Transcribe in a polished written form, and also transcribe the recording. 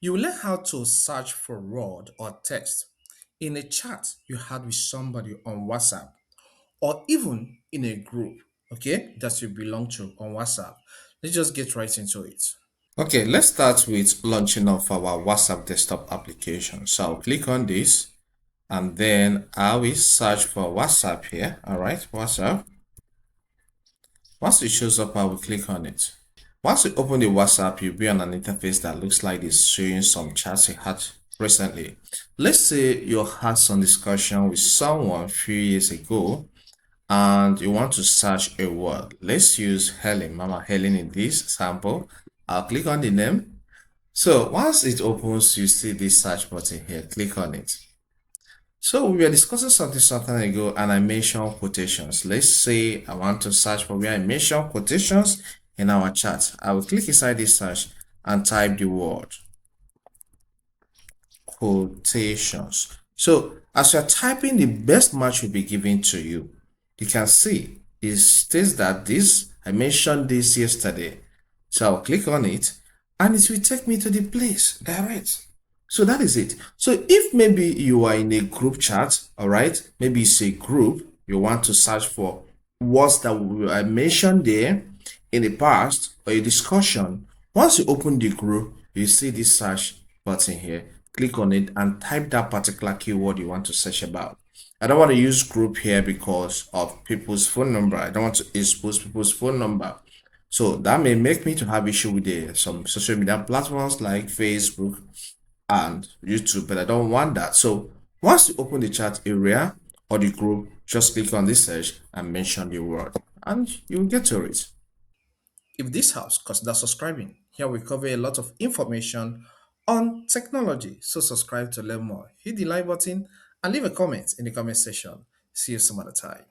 You will learn how to search for word or text in a chat you had with somebody on WhatsApp or even in a group, okay, that you belong to on WhatsApp. Let's just get right into it. Okay, let's start with launching off our WhatsApp desktop application. So I'll click on this and then I will search for WhatsApp here. All right, WhatsApp. Once it shows up, I will click on it. Once you open the WhatsApp, you'll be on an interface that looks like it's showing some chats you had recently. Let's say you had some discussion with someone a few years ago and you want to search a word. Let's use Helen, Mama Helen in this sample. I'll click on the name. So once it opens, you see this search button here. Click on it. So we were discussing something some time ago and I mentioned quotations. Let's say I want to search for where I mentioned quotations in our chat. I will click inside this search and type the word quotations. So as you're typing, the best match will be given to you. You can see it states that this, I mentioned this yesterday. So I'll click on it and it will take me to the place direct. So that is it. So if maybe you are in a group chat, all right, maybe it's a group, you want to search for words that I mentioned there in the past or a discussion. Once you open the group, you see this search button here. Click on it and type that particular keyword you want to search about. I don't want to use group here because of people's phone number. I don't want to expose people's phone number. So that may make me to have issue with some social media platforms like Facebook and YouTube, but I don't want that. So once you open the chat area or the group, just click on this search and mention the word and you'll get to it. If this helps, consider subscribing. Here we cover a lot of information on technology. So subscribe to learn more. Hit the like button and leave a comment in the comment section. See you some other time.